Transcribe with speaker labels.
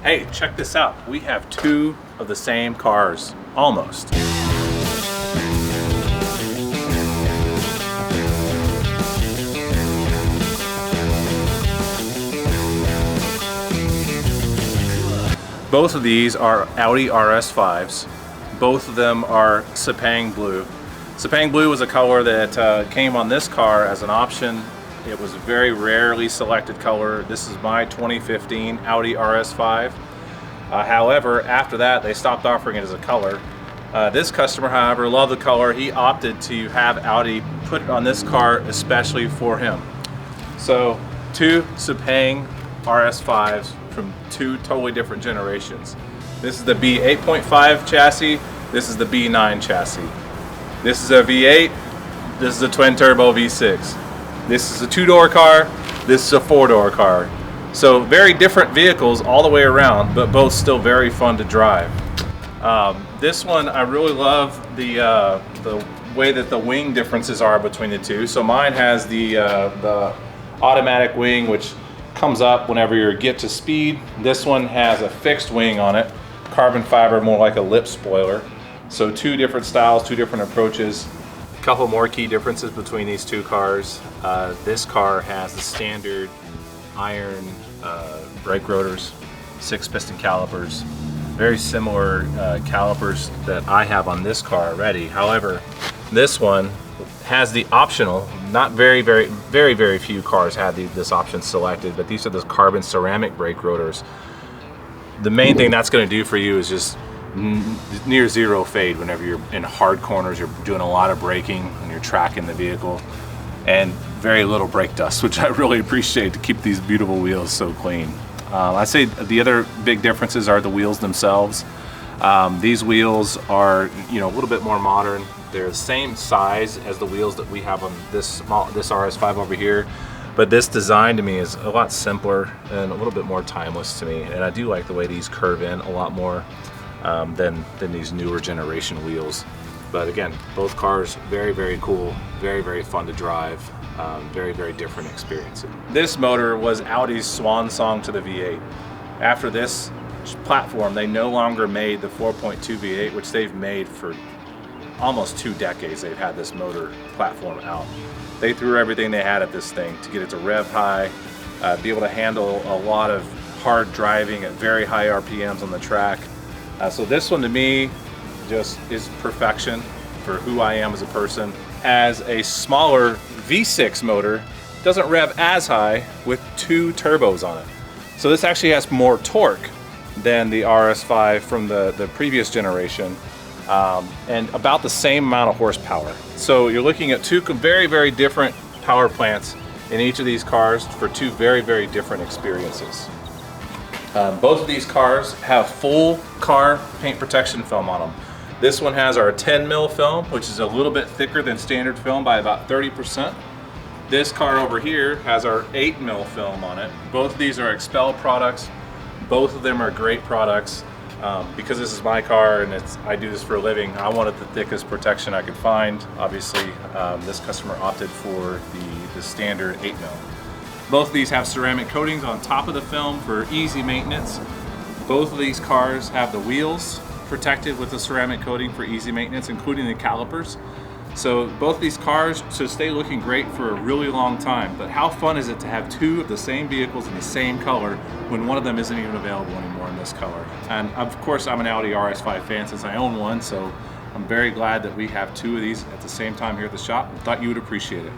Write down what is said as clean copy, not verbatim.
Speaker 1: Hey, check this out. We have two of the same cars, almost. Both of these are Audi RS5s. Both of them are sepang blue. Sepang blue was a color that came on this car as an option. It was a very rarely selected color. This is my 2015 Audi RS5. However, after that, they stopped offering it as a color. This customer, however, loved the color. He opted to have Audi put it on this car especially for him. So, two sepang RS5s from two totally different generations. This is the B8.5 chassis. This is the B9 chassis. This is a V8. This is a twin turbo V6. This is a two-door car. This is a four-door car. So very different vehicles all the way around, but both still very fun to drive. This one, I really love the way that the wing differences are between the two. So mine has the automatic wing, which comes up whenever you get to speed. This one has a fixed wing on it, carbon fiber, more like a lip spoiler. So two different styles, two different approaches. A couple more key differences between these two cars. This car has the standard iron brake rotors, 6-piston calipers, very similar calipers that I have on this car already. However, this one has the optional, not very few cars have this option selected, but these are the carbon ceramic brake rotors. The main thing that's going to do for you is just near zero fade whenever you're in hard corners, you're doing a lot of braking and you're tracking the vehicle, and very little brake dust, which I really appreciate to keep these beautiful wheels so clean. I'd say the other big differences are the wheels themselves. These wheels are, a little bit more modern. They're the same size as the wheels that we have on this RS5 over here, but this design to me is a lot simpler and a little bit more timeless to me. And I do like the way these curve in a lot more than these newer generation wheels. But again, both cars very cool, very fun to drive. Very different experiences. This motor was Audi's swan song to the V8. After this platform, they no longer made the 4.2 V8, which they've made for almost 2 decades. They've had this motor platform out. They threw everything they had at this thing to get it to rev high, be able to handle a lot of hard driving at very high RPMs on the track. So this one to me just is perfection for who I am as a person. As a smaller V6 motor, doesn't rev as high with 2 turbos on it. So this actually has more torque than the RS5 from the previous generation, and about the same amount of horsepower. So you're looking at two very different power plants in each of these cars for two very different experiences. Both of these cars have full car paint protection film on them. This one has our 10 mil film, which is a little bit thicker than standard film by about 30%. This car over here has our 8 mil film on it. Both of these are Expel products. Both of them are great products. Because this is my car and I do this for a living, I wanted the thickest protection I could find. Obviously, this customer opted for the standard 8 mil. Both of these have ceramic coatings on top of the film for easy maintenance. Both of these cars have the wheels protected with the ceramic coating for easy maintenance, including the calipers. So both of these cars should stay looking great for a really long time. But how fun is it to have two of the same vehicles in the same color when one of them isn't even available anymore in this color? And of course, I'm an Audi RS5 fan since I own one, so I'm very glad that we have two of these at the same time here at the shop. Thought you would appreciate it.